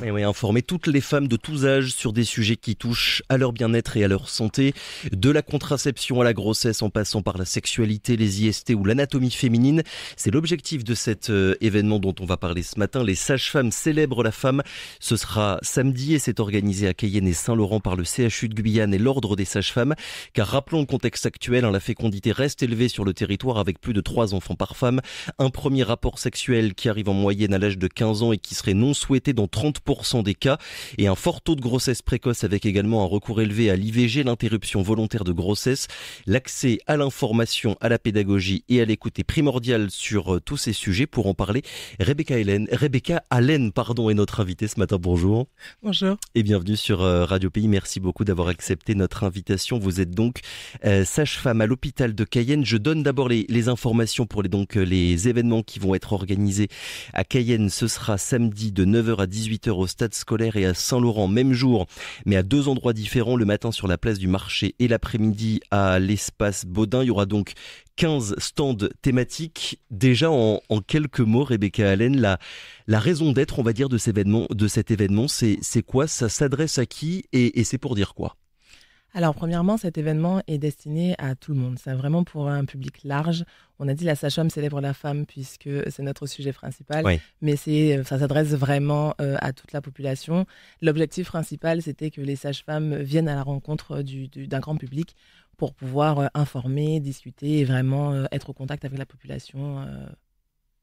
Et oui, informer toutes les femmes de tous âges sur des sujets qui touchent à leur bien-être et à leur santé, de la contraception à la grossesse en passant par la sexualité, les IST ou l'anatomie féminine. C'est l'objectif de cet événement dont on va parler ce matin. Les sages-femmes célèbrent la femme. Ce sera samedi et c'est organisé à Cayenne et Saint-Laurent par le CHU de Guyane et l'Ordre des sages-femmes. Car rappelons le contexte actuel, la fécondité reste élevée sur le territoire avec plus de 3 enfants par femme. Un premier rapport sexuel qui arrive en moyenne à l'âge de 15 ans et qui serait non souhaité dans 30% des cas, et un fort taux de grossesse précoce avec également un recours élevé à l'IVG, l'interruption volontaire de grossesse. L'accès à l'information, à la pédagogie et à l'écoute est primordial sur tous ces sujets. Pour en parler, Rebecca Allen est notre invitée ce matin. Bonjour. Bonjour. Et bienvenue sur Radio Pays. Merci beaucoup d'avoir accepté notre invitation. Vous êtes donc sage-femme à l'hôpital de Cayenne. Je donne d'abord les informations pour les événements qui vont être organisés à Cayenne. Ce sera samedi de 9h à 18h au stade scolaire et à Saint-Laurent, même jour, mais à 2 endroits différents, le matin sur la place du marché et l'après-midi à l'espace Baudin. Il y aura donc 15 stands thématiques. Déjà en quelques mots, Rebecca Allen, la raison d'être, on va dire, de cet événement, c'est quoi? Ça s'adresse à qui et c'est pour dire quoi? Alors, premièrement, cet événement est destiné à tout le monde. C'est vraiment pour un public large. On a dit la sage-femme célèbre la femme puisque c'est notre sujet principal. Oui. Mais ça s'adresse vraiment à toute la population. L'objectif principal, c'était que les sages-femmes viennent à la rencontre d'un grand public pour pouvoir informer, discuter et vraiment être au contact avec la population.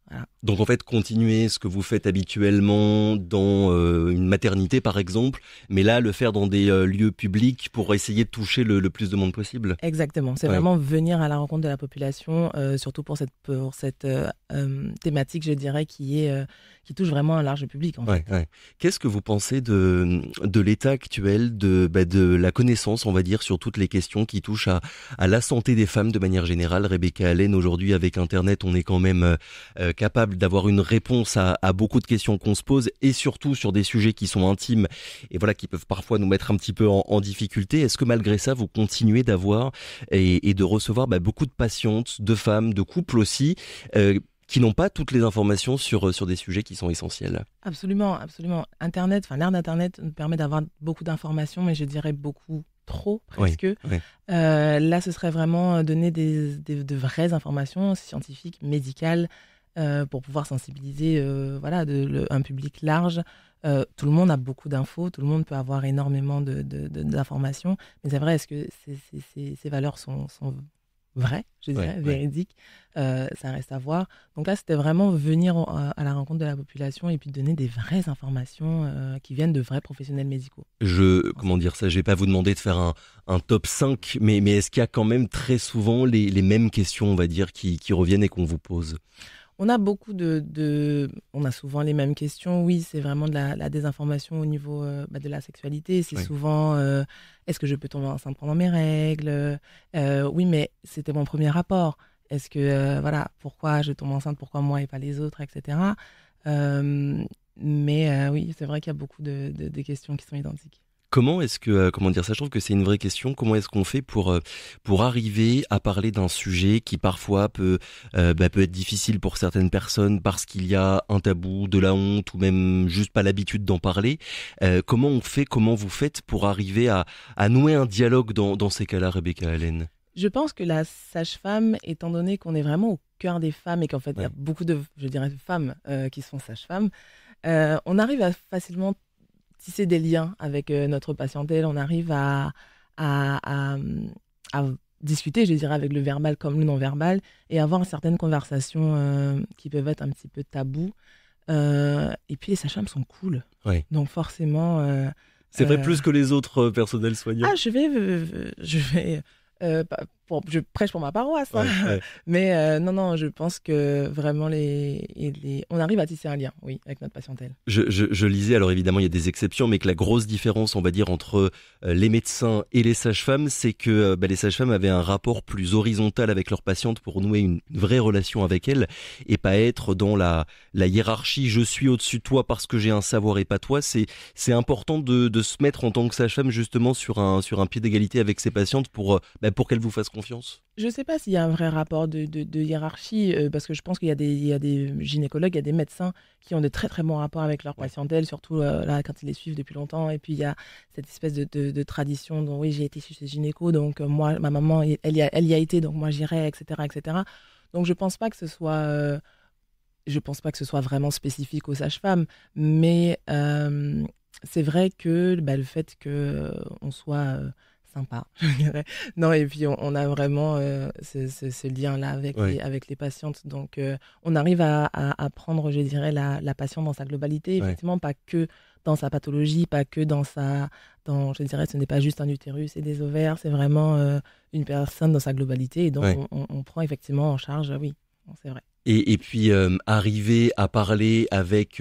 Voilà. Donc en fait, continuer ce que vous faites habituellement dans une maternité par exemple, mais là le faire dans des lieux publics pour essayer de toucher le plus de monde possible. Exactement, c'est vraiment venir à la rencontre de la population, surtout pour cette thématique, je dirais, qui touche vraiment un large public. En fait. Qu'est-ce que vous pensez de l'état actuel de la connaissance, on va dire, sur toutes les questions qui touchent à la santé des femmes de manière générale? Rebecca Allen, aujourd'hui avec Internet, on est quand même capable d'avoir une réponse à beaucoup de questions qu'on se pose, et surtout sur des sujets qui sont intimes et voilà, qui peuvent parfois nous mettre un petit peu en difficulté. Est-ce que malgré ça, vous continuez d'avoir et de recevoir beaucoup de patientes, de femmes, de couples aussi, qui n'ont pas toutes les informations sur des sujets qui sont essentiels? Absolument, absolument. L'ère d'Internet nous permet d'avoir beaucoup d'informations, mais je dirais beaucoup trop, presque. Oui. Là, ce serait vraiment donner de vraies informations scientifiques, médicales, pour pouvoir sensibiliser un public large. Tout le monde a beaucoup d'infos, tout le monde peut avoir énormément d'informations, mais c'est vrai, est-ce que ces valeurs sont vraies, je dirais, véridiques? Ça reste à voir. Donc là, c'était vraiment venir à la rencontre de la population et puis donner des vraies informations qui viennent de vrais professionnels médicaux. Je vais pas vous demander de faire un top 5, mais est-ce qu'il y a quand même très souvent les mêmes questions, on va dire, qui reviennent et qu'on vous pose? On a on a souvent les mêmes questions. Oui, c'est vraiment de la désinformation au niveau de la sexualité. C'est souvent, est-ce que je peux tomber enceinte pendant mes règles? Oui, mais c'était mon premier rapport. Est-ce que, pourquoi je tombe enceinte, pourquoi moi et pas les autres, etc. Oui, c'est vrai qu'il y a beaucoup de questions qui sont identiques. Comment est-ce que, je trouve que c'est une vraie question. Comment est-ce qu'on fait pour arriver à parler d'un sujet qui parfois peut être difficile pour certaines personnes parce qu'il y a un tabou, de la honte ou même juste pas l'habitude d'en parler? Comment vous faites pour arriver à nouer un dialogue dans ces cas-là, Rebecca Allen? Je pense que la sage-femme, étant donné qu'on est vraiment au cœur des femmes et qu'en fait il y a beaucoup de femmes qui sont sages-femmes, on arrive à facilement tisser des liens avec notre patientèle, on arrive à discuter, je dirais, avec le verbal comme le non-verbal et avoir certaines conversations qui peuvent être un petit peu tabous. Et puis les sages-femmes sont cool. Donc forcément... c'est vrai, plus que les autres personnels soignants. Ah, je prêche pour ma paroisse, hein. Mais non, je pense que vraiment on arrive à tisser un lien, oui, avec notre patientèle. Je lisais, alors évidemment il y a des exceptions, mais que la grosse différence, on va dire, entre les médecins et les sages-femmes, c'est que les sages-femmes avaient un rapport plus horizontal avec leurs patientes pour nouer une vraie relation avec elles et pas être dans la hiérarchie, je suis au-dessus de toi parce que j'ai un savoir et pas toi. C'est important de se mettre en tant que sage-femme justement sur un pied d'égalité avec ses patientes pour qu'elles vous fassent confiance. confiance ? Je ne sais pas s'il y a un vrai rapport de hiérarchie, parce que je pense qu'il y a des gynécologues, il y a des médecins qui ont de très très bons rapports avec leur patientèle, surtout là, quand ils les suivent depuis longtemps. Et puis il y a cette espèce de tradition dont oui, j'ai été chez ce gynéco, donc moi, ma maman, elle y a été, donc moi j'irai, etc., etc. Donc je pense pas que ce soit, je pense pas que ce soit vraiment spécifique aux sages-femmes, mais c'est vrai que le fait que on soit sympa, je dirais. Non, et puis on a vraiment ce lien-là avec les patientes. Donc, on arrive à prendre, je dirais, la patiente dans sa globalité. Effectivement, pas que dans sa pathologie, pas que je dirais, ce n'est pas juste un utérus et des ovaires, c'est vraiment une personne dans sa globalité. Et donc, on prend effectivement en charge, oui, c'est vrai. Et puis, arriver à parler avec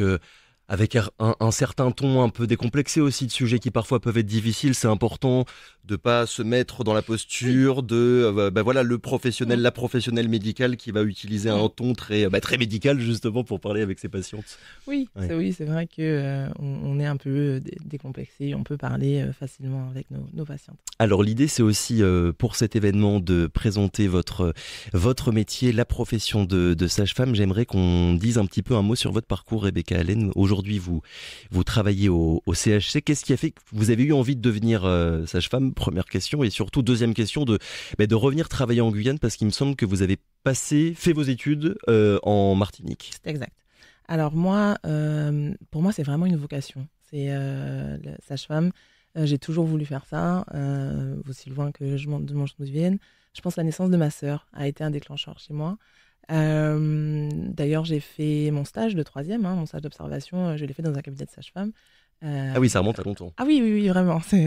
un certain ton un peu décomplexé aussi de sujets qui parfois peuvent être difficiles, c'est important de pas se mettre dans la posture de voilà le professionnel, la professionnelle médicale qui va utiliser un ton très médical justement pour parler avec ses patientes. Oui, c'est vrai que on est un peu décomplexé, on peut parler facilement avec nos patientes. Alors l'idée c'est aussi pour cet événement de présenter votre métier, la profession de sage-femme. J'aimerais qu'on dise un petit peu un mot sur votre parcours, Rebecca Allen. Aujourd'hui vous travaillez au CHC. Qu'est-ce qui a fait que vous avez eu envie de devenir sage-femme? Première question. Et surtout, deuxième question, de revenir travailler en Guyane, parce qu'il me semble que vous avez fait vos études en Martinique. C'est exact. Alors moi, pour moi, c'est vraiment une vocation. C'est sage-femme. J'ai toujours voulu faire ça, aussi loin que je m'en souvienne. Je pense que la naissance de ma sœur a été un déclencheur chez moi. D'ailleurs, j'ai fait mon stage de 3e, mon stage d'observation, je l'ai fait dans un cabinet de sage-femme. Ah oui, ça remonte à longtemps. Ah oui, vraiment. C'est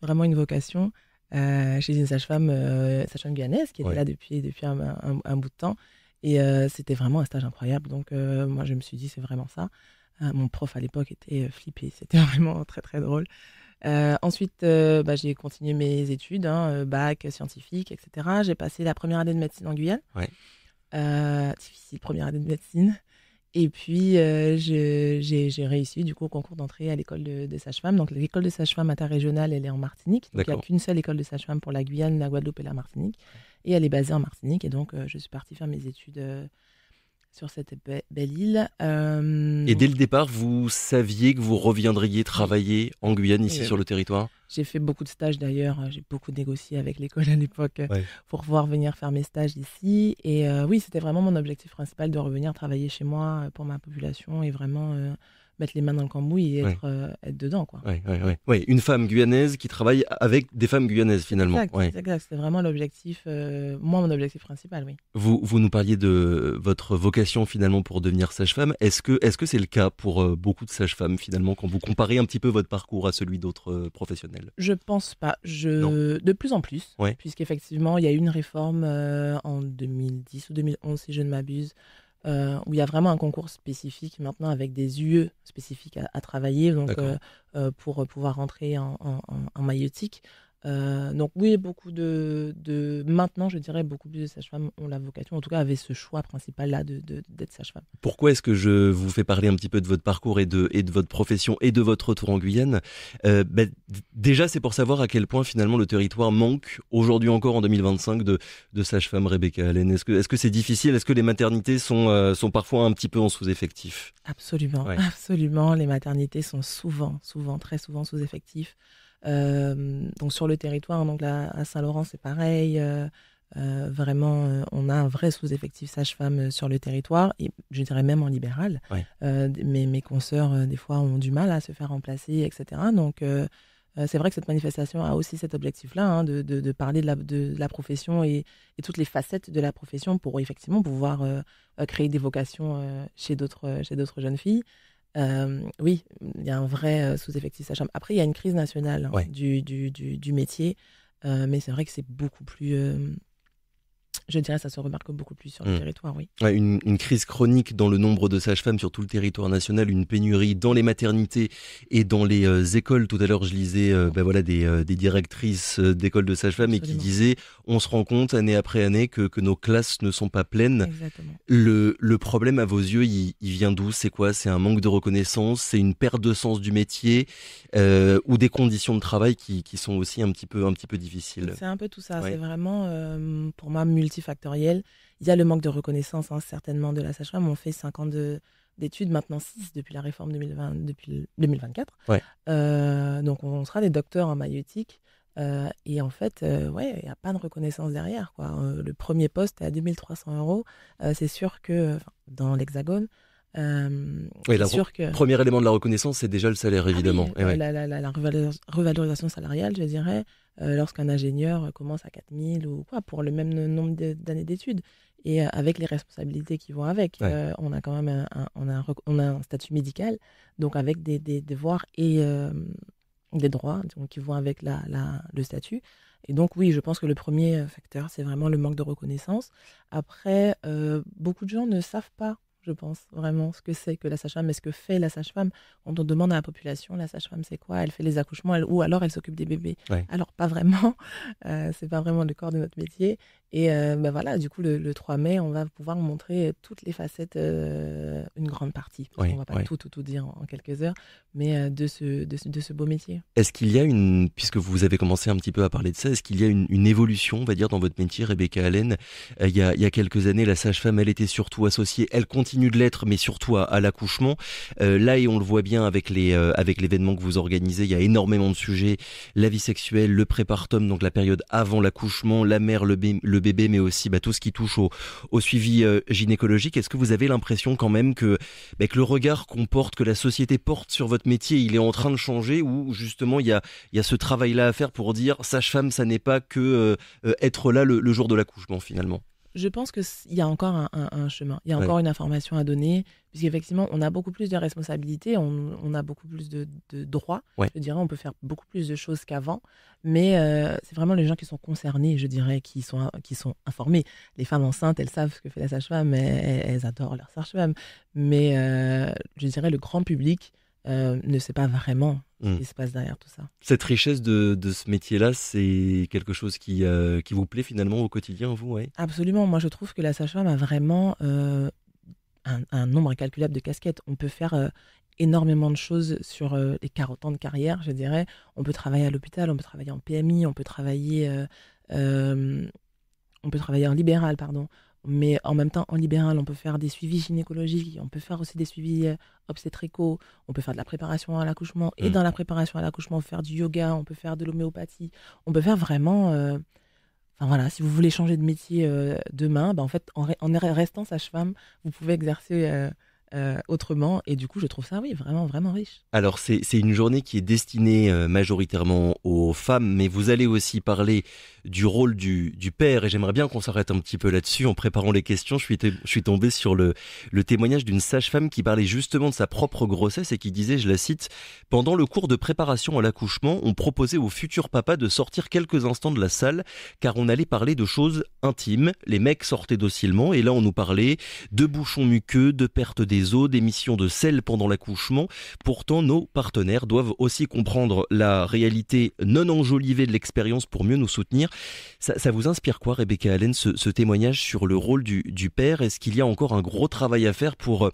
vraiment une vocation. Chez une sage-femme guyanaise qui était là depuis un bout de temps. Et c'était vraiment un stage incroyable. Donc, moi, je me suis dit, c'est vraiment ça. Mon prof à l'époque était flippé. C'était vraiment très, très drôle. Ensuite, j'ai continué mes études, bac, scientifique, etc. J'ai passé la première année de médecine en Guyane. Difficile, première année de médecine. Et puis, j'ai réussi du coup au concours d'entrée à l'école de sage-femme. Donc, l'école de sage-femme interrégionale, elle est en Martinique. Donc, il n'y a qu'une seule école de sage-femme pour la Guyane, la Guadeloupe et la Martinique. Et elle est basée en Martinique. Et donc, je suis partie faire mes études sur cette belle île. Et dès le départ, vous saviez que vous reviendriez travailler en Guyane, ici sur le territoire? J'ai fait beaucoup de stages d'ailleurs, j'ai beaucoup négocié avec l'école à l'époque pour pouvoir venir faire mes stages ici. Et oui, c'était vraiment mon objectif principal de revenir travailler chez moi pour ma population et vraiment mettre les mains dans le cambouis et être dedans, quoi. Ouais. Une femme guyanaise qui travaille avec des femmes guyanaises finalement. Exact. C'était vraiment l'objectif, mon objectif principal, oui. Vous nous parliez de votre vocation finalement pour devenir sage-femme. Est-ce que c'est le cas pour beaucoup de sages-femmes finalement quand vous comparez un petit peu votre parcours à celui d'autres professionnels? Je pense pas. De plus en plus, puisqu'effectivement il y a eu une réforme en 2010 ou 2011 si je ne m'abuse. Où il y a vraiment un concours spécifique maintenant avec des UE spécifiques à travailler donc, pour pouvoir rentrer en maïeutique. Donc oui, maintenant, je dirais, beaucoup plus de sages-femmes ont la vocation, en tout cas avaient ce choix principal-là d'être sage-femme. Pourquoi est-ce que je vous fais parler un petit peu de votre parcours et de votre profession et de votre retour en Guyane? Déjà, c'est pour savoir à quel point finalement le territoire manque, aujourd'hui encore en 2025, de sages-femmes, Rebecca Allen. Est-ce que c'est difficile? Est-ce que les maternités sont parfois un petit peu en sous-effectif? Absolument. Les maternités sont très souvent sous-effectifs. Donc sur le territoire, donc là, à Saint-Laurent, c'est pareil. Vraiment, on a un vrai sous-effectif sage-femme sur le territoire, et je dirais même en libéral. Mes consoeurs, des fois, ont du mal à se faire remplacer, etc. Donc, c'est vrai que cette manifestation a aussi cet objectif-là, de parler de la profession et toutes les facettes de la profession pour effectivement pouvoir créer des vocations chez d'autres jeunes filles. Oui, il y a un vrai sous-effectif sage-femme. Après, il y a une crise nationale du métier, mais c'est vrai que c'est beaucoup plus Je dirais que ça se remarque beaucoup plus sur le territoire, oui. Ouais, une crise chronique dans le nombre de sages-femmes sur tout le territoire national, une pénurie dans les maternités et dans les écoles. Tout à l'heure, je lisais des directrices d'écoles de sages-femmes et qui disaient on se rend compte année après année que nos classes ne sont pas pleines. Exactement. Le problème à vos yeux, il vient d'où? C'est quoi? C'est un manque de reconnaissance? C'est une perte de sens du métier? Ou des conditions de travail qui sont aussi un petit peu difficiles? C'est un peu tout ça. Ouais. C'est vraiment, pour moi, multifactoriel. Il y a le manque de reconnaissance, certainement, de la sage-femme. On fait 5 ans d'études, maintenant 6 depuis la réforme depuis 2024. Ouais. Donc, on sera des docteurs en maïeutique. Et en fait, il n'y a pas de reconnaissance derrière, quoi. Le premier poste est à 2300 €. C'est sûr que, dans l'Hexagone, c'est sûr que... Premier élément de la reconnaissance, c'est déjà le salaire, évidemment. Ah oui, la revalorisation salariale, je dirais, lorsqu'un ingénieur commence à 4000 ou quoi, pour le même nombre d'années d'études. Et avec les responsabilités qui vont avec, on a quand même on a un statut médical, donc avec des devoirs et des droits donc, qui vont avec le statut. Et donc oui, je pense que le premier facteur, c'est vraiment le manque de reconnaissance. Après, beaucoup de gens ne savent pas, je pense, vraiment ce que c'est que la sage-femme et ce que fait la sage-femme. Quand on demande à la population, la sage-femme, c'est quoi? Elle fait les accouchements ou alors elle s'occupe des bébés. Ouais. Alors, pas vraiment. C'est pas vraiment le corps de notre métier. Et voilà, du coup, le 3 mai, on va pouvoir montrer toutes les facettes, une grande partie. Parce qu'on va pas tout dire en quelques heures, mais de ce beau métier. Est-ce qu'il y a puisque vous avez commencé un petit peu à parler de ça, est-ce qu'il y a une évolution, on va dire, dans votre métier, Rebecca Allen? Il y a quelques années, la sage-femme, elle était surtout associée, elle continue de l'être, mais surtout à l'accouchement. Là, et on le voit bien avec l'événement que vous organisez, il y a énormément de sujets, la vie sexuelle, le prépartum, donc la période avant l'accouchement, la mère, le bébé, mais aussi tout ce qui touche au suivi gynécologique. Est-ce que vous avez l'impression quand même que le regard que la société porte sur votre métier, il est en train de changer, ou justement il y a ce travail-là à faire pour dire sage-femme, ça n'est pas que être là le jour de l'accouchement finalement? Je pense qu'il y a encore un chemin, il y a encore une information à donner, puisqu'effectivement, on a beaucoup plus de responsabilités, on a beaucoup plus de droits, je dirais, on peut faire beaucoup plus de choses qu'avant, mais c'est vraiment les gens qui sont concernés, je dirais, qui sont informés. Les femmes enceintes, elles savent ce que fait la sage-femme, elles adorent leur sage-femme, mais je dirais le grand public ne sait pas vraiment ce qui se passe derrière tout ça. Cette richesse de ce métier-là, c'est quelque chose qui vous plaît finalement au quotidien, vous? Ouais. Absolument. Moi, je trouve que la sage-femme a vraiment un nombre incalculable de casquettes. On peut faire énormément de choses sur les 40 ans de carrière, je dirais. On peut travailler à l'hôpital, on peut travailler en PMI, on peut travailler en libéral, pardon. Mais en même temps, en libéral, on peut faire des suivis gynécologiques, on peut faire aussi des suivis obstétricaux, on peut faire de la préparation à l'accouchement. Et dans la préparation à l'accouchement, on peut faire du yoga, on peut faire de l'homéopathie. On peut faire vraiment... Enfin voilà, si vous voulez changer de métier demain, en fait, en restant sage-femme, vous pouvez exercer autrement. Et du coup, je trouve ça, oui, vraiment, vraiment riche. Alors, c'est une journée qui est destinée majoritairement aux femmes, mais vous allez aussi parler du rôle du père, et j'aimerais bien qu'on s'arrête un petit peu là-dessus. En préparant les questions, je suis tombé sur le témoignage d'une sage-femme qui parlait justement de sa propre grossesse et qui disait, je la cite, « Pendant le cours de préparation à l'accouchement, on proposait au futur papa de sortir quelques instants de la salle, car on allait parler de choses intimes. Les mecs sortaient docilement, et là on nous parlait de bouchons muqueux, de perte des os, d'émissions de sel pendant l'accouchement. Pourtant, nos partenaires doivent aussi comprendre la réalité non enjolivée de l'expérience pour mieux nous soutenir. » Ça vous inspire quoi, Rebecca Allen, ce témoignage sur le rôle du père? Est-ce qu'il y a encore un gros travail à faire pour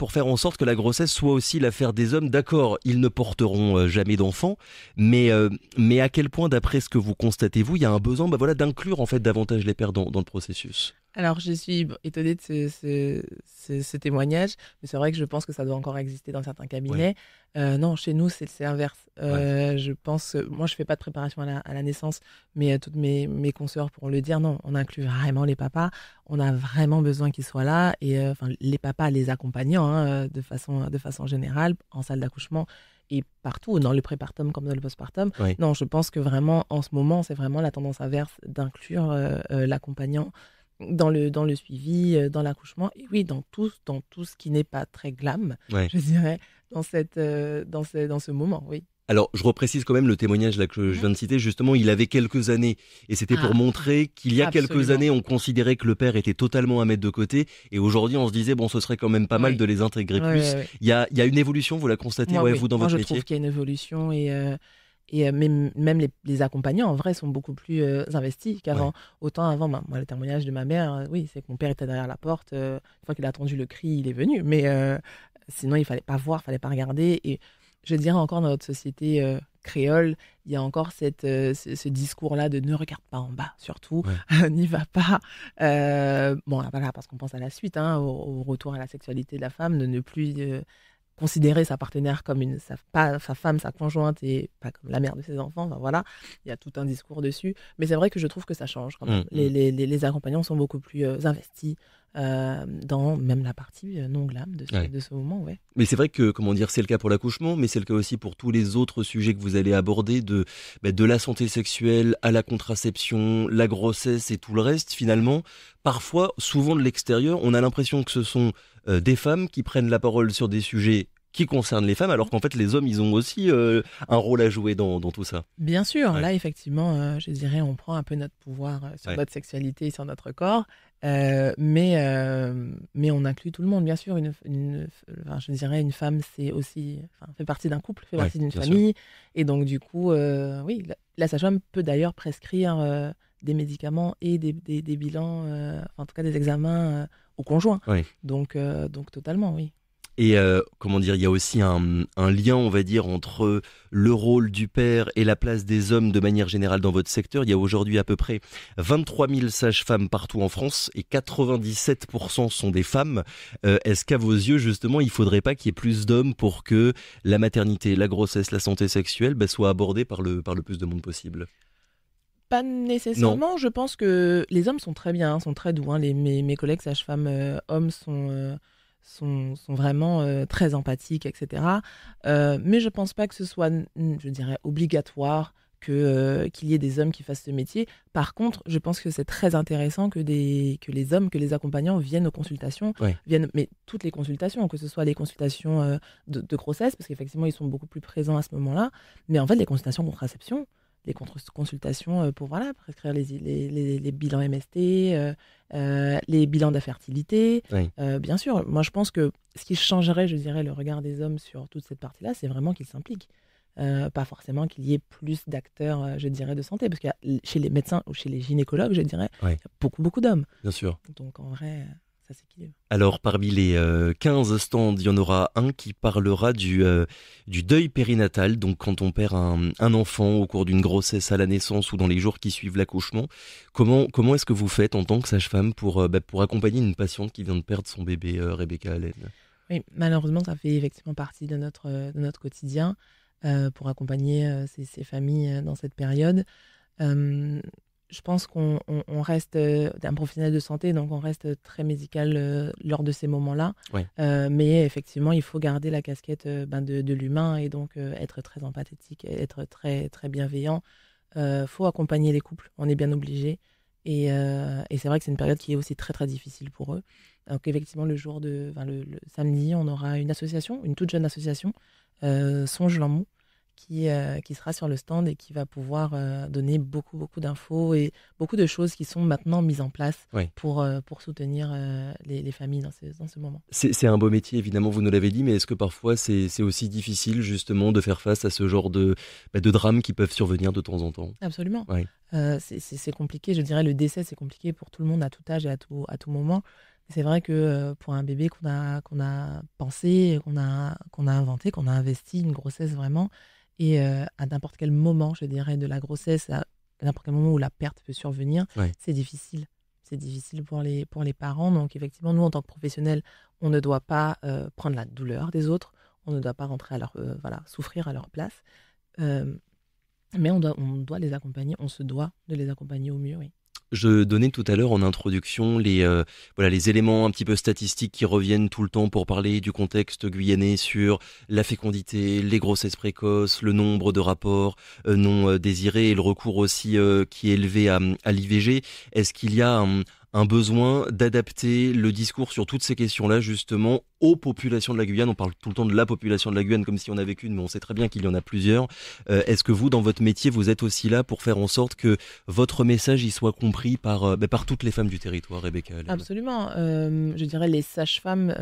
faire en sorte que la grossesse soit aussi l'affaire des hommes? D'accord, ils ne porteront jamais d'enfants, mais à quel point, d'après ce que vous constatez, il y a un besoin d'inclure en fait davantage les pères dans le processus? Alors, je suis étonnée de ce témoignage, mais c'est vrai que je pense que ça doit encore exister dans certains cabinets. Non, chez nous, c'est inverse. Je pense, moi, je fais pas de préparation à la naissance, mais toutes mes consoeurs pourront le dire. Non, on inclut vraiment les papas. On a vraiment besoin qu'ils soient là, et les papas, les accompagnants, de façon générale, en salle d'accouchement. Et partout, dans le prépartum comme dans le postpartum. Non, je pense que vraiment, en ce moment, c'est vraiment la tendance inverse d'inclure l'accompagnant dans le suivi, dans l'accouchement, et oui, dans tout ce qui n'est pas très glam, je dirais, dans ce moment, oui. Alors, je reprécise quand même le témoignage là que je viens de citer. Justement, il avait quelques années et c'était pour Ah, montrer qu'il y a quelques absolument. années, on considérait que le père était totalement à mettre de côté et aujourd'hui, on se disait bon, ce serait quand même pas mal Oui, de les intégrer oui, plus. oui, oui. Il y a une évolution, vous la constatez, Moi, ouais, oui. vous dans Moi, votre je métier? trouve qu'il y a une évolution même les accompagnants, en vrai, sont beaucoup plus investis Ouais, qu'avant. Autant avant, moi, le témoignage de ma mère, oui, c'est que mon père était derrière la porte. Une fois qu'il a entendu le cri, il est venu. Mais sinon, il fallait pas voir, il fallait pas regarder. Et je dirais encore dans notre société créole, il y a encore ce discours-là de ne regarde pas en bas, surtout, ouais, n'y va pas. Bon, voilà, parce qu'on pense à la suite, hein, au retour à la sexualité de la femme, de ne plus considérer sa partenaire comme pas sa femme, sa conjointe et pas comme la mère de ses enfants. Enfin, voilà, il y a tout un discours dessus. Mais c'est vrai que je trouve que ça change quand même. Hum, hum. Les accompagnants sont beaucoup plus investis dans même la partie non glam Ouais. de ce moment. Ouais. Mais c'est vrai que, comment dire, c'est le cas pour l'accouchement, mais c'est le cas aussi pour tous les autres sujets que vous allez aborder, de la santé sexuelle à la contraception, la grossesse et tout le reste. Finalement, parfois, souvent de l'extérieur, on a l'impression que ce sont des femmes qui prennent la parole sur des sujets qui concernent les femmes, alors qu'en fait, les hommes, ils ont aussi un rôle à jouer dans tout ça. Bien sûr, Ouais, là, effectivement, je dirais, on prend un peu notre pouvoir sur ouais, notre sexualité et sur notre corps, mais on inclut tout le monde, bien sûr. Enfin, je dirais, une femme, c'est aussi, enfin, fait partie d'un couple, fait ouais, partie d'une bien sûr. famille, et donc, du coup, oui, la sage-femme peut d'ailleurs prescrire des médicaments et des bilans, enfin, en tout cas des examens au conjoint. Ouais. Donc, totalement, oui. Et comment dire, il y a aussi un lien, on va dire, entre le rôle du père et la place des hommes de manière générale dans votre secteur. Il y a aujourd'hui à peu près 23 000 sages-femmes partout en France et 97% sont des femmes. Est-ce qu'à vos yeux, justement, il faudrait pas qu'il y ait plus d'hommes pour que la maternité, la grossesse, la santé sexuelle soient abordées par le plus de monde possible? Pas Non. nécessairement, je pense que les hommes sont très bien, hein, sont très doux, hein. Mes collègues sages-femmes hommes sont vraiment très empathiques, etc. Mais je pense pas que ce soit, je dirais, obligatoire qu'il y ait des hommes qui fassent ce métier. Par contre, je pense que c'est très intéressant que les hommes, que les accompagnants viennent aux consultations, Ouais. mais toutes les consultations, que ce soit les consultations de grossesse, parce qu'effectivement, ils sont beaucoup plus présents à ce moment-là, mais en fait, les consultations contraception, les consultations pour voilà, prescrire les bilans MST, les bilans d'infertilité. Ouais. Bien sûr, moi je pense que ce qui changerait, je dirais, le regard des hommes sur toute cette partie-là, c'est vraiment qu'ils s'impliquent. Pas forcément qu'il y ait plus d'acteurs, je dirais, de santé, parce que chez les médecins ou chez les gynécologues, je dirais, Ouais. il y a beaucoup, beaucoup d'hommes. Bien sûr. Donc en vrai, ça s'équilibre. Alors, parmi les 15 stands, il y en aura un qui parlera du deuil périnatal, donc quand on perd un enfant au cours d'une grossesse à la naissance ou dans les jours qui suivent l'accouchement. Comment est-ce que vous faites en tant que sage-femme pour accompagner une patiente qui vient de perdre son bébé, Rebecca Allen? Oui, malheureusement, ça fait effectivement partie de notre quotidien pour accompagner ces familles dans cette période. Euh, je pense qu'on reste un professionnel de santé, donc on reste très médical lors de ces moments-là. Ouais, Mais effectivement, il faut garder la casquette de l'humain et donc être très empathique, être très, très bienveillant. Faut accompagner les couples, on est bien obligé. Et c'est vrai que c'est une période qui est aussi très, très difficile pour eux. Donc effectivement, le samedi, on aura une association, une toute jeune association, Songe L'Amour, qui sera sur le stand et qui va pouvoir donner beaucoup, beaucoup d'infos et beaucoup de choses qui sont maintenant mises en place ouais. pour soutenir les familles dans ce moment. C'est un beau métier, évidemment, vous nous l'avez dit, mais est-ce que parfois c'est aussi difficile justement de faire face à ce genre de drames qui peuvent survenir de temps en temps? Absolument. Ouais, C'est compliqué, je dirais, le décès, c'est compliqué pour tout le monde à tout âge et à tout moment. C'est vrai que pour un bébé qu'on a pensé, qu'on a inventé, qu'on a investi, une grossesse vraiment, et à n'importe quel moment, je dirais, de la grossesse, à n'importe quel moment où la perte peut survenir, ouais. c'est difficile. C'est difficile pour les parents. Donc effectivement, nous, en tant que professionnels, on ne doit pas prendre la douleur des autres, on ne doit pas rentrer à voilà, souffrir à leur place. Euh, mais on doit les accompagner, on se doit de les accompagner au mieux, oui. Je donnais tout à l'heure en introduction les éléments un petit peu statistiques qui reviennent tout le temps pour parler du contexte guyanais sur la fécondité, les grossesses précoces, le nombre de rapports non désirés et le recours aussi qui est élevé à l'IVG. Est-ce qu'il y a un un besoin d'adapter le discours sur toutes ces questions-là, justement, aux populations de la Guyane. On parle tout le temps de la population de la Guyane comme si on avait qu'une, mais on sait très bien qu'il y en a plusieurs. Est-ce que vous, dans votre métier, vous êtes aussi là pour faire en sorte que votre message y soit compris par toutes les femmes du territoire, Rebecca Allen? Absolument. Je dirais les sages-femmes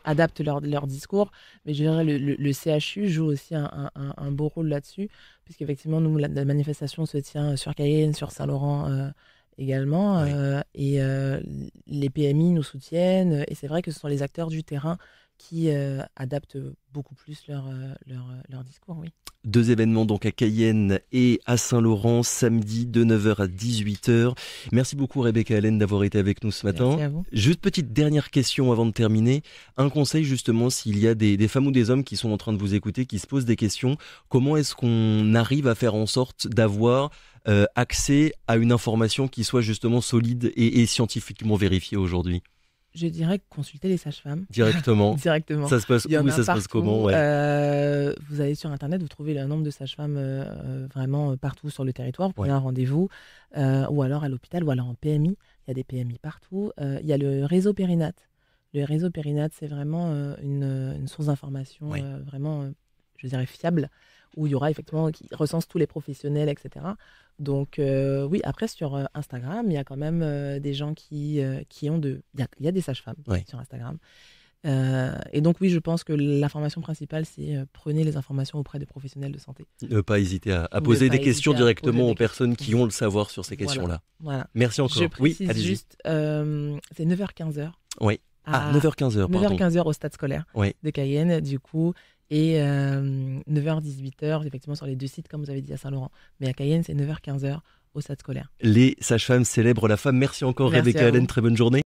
adaptent leur discours, mais je dirais le CHU joue aussi un beau rôle là-dessus, puisqu'effectivement, nous, la manifestation se tient sur Cayenne, sur Saint-Laurent également, Oui. les PMI nous soutiennent, et c'est vrai que ce sont les acteurs du terrain qui adaptent beaucoup plus leur discours, oui. 2 événements donc à Cayenne et à Saint-Laurent, samedi de 9h à 18h. Merci beaucoup Rebecca Allen d'avoir été avec nous ce matin. Merci à vous. Juste petite dernière question avant de terminer. Un conseil justement s'il y a des femmes ou des hommes qui sont en train de vous écouter, qui se posent des questions, comment est-ce qu'on arrive à faire en sorte d'avoir accès à une information qui soit justement solide et scientifiquement vérifiée aujourd'hui? Je dirais consulter les sages-femmes Directement. directement. Ça se passe Il y en où et a ça se passe partout. comment? Vous allez sur Internet, vous trouvez le nombre de sages-femmes vraiment partout sur le territoire. Vous prenez Ouais. un rendez-vous, ou alors à l'hôpital, ou alors en PMI. Il y a des PMI partout. Il y a le réseau Périnate. Le réseau Périnate, c'est vraiment une source d'information Oui. vraiment, je dirais, fiable, où il y aura effectivement, qui recense tous les professionnels, etc. Donc oui, après sur Instagram, il y a quand même des gens qui ont il y a des sages-femmes Oui. sur Instagram. Et donc oui, je pense que l'information principale, c'est prenez les informations auprès des professionnels de santé. Ne pas hésiter à Ne poser pas des questions hésiter à poser directement des aux personnes qui questions. ont le savoir sur ces Voilà. questions-là. Voilà. Merci encore. Je Oui, précise allez-y. juste, c'est 9h-15h. Oui. Ah, 9h-15h, pardon. 9h-15h au stade scolaire Oui. de Cayenne, du coup, et 9h-18h, effectivement, sur les 2 sites, comme vous avez dit, à Saint-Laurent. Mais à Cayenne, c'est 9h-15h au stade scolaire. Les sages-femmes célèbrent la femme. Merci encore Merci Rebecca à vous. Allen, très bonne journée.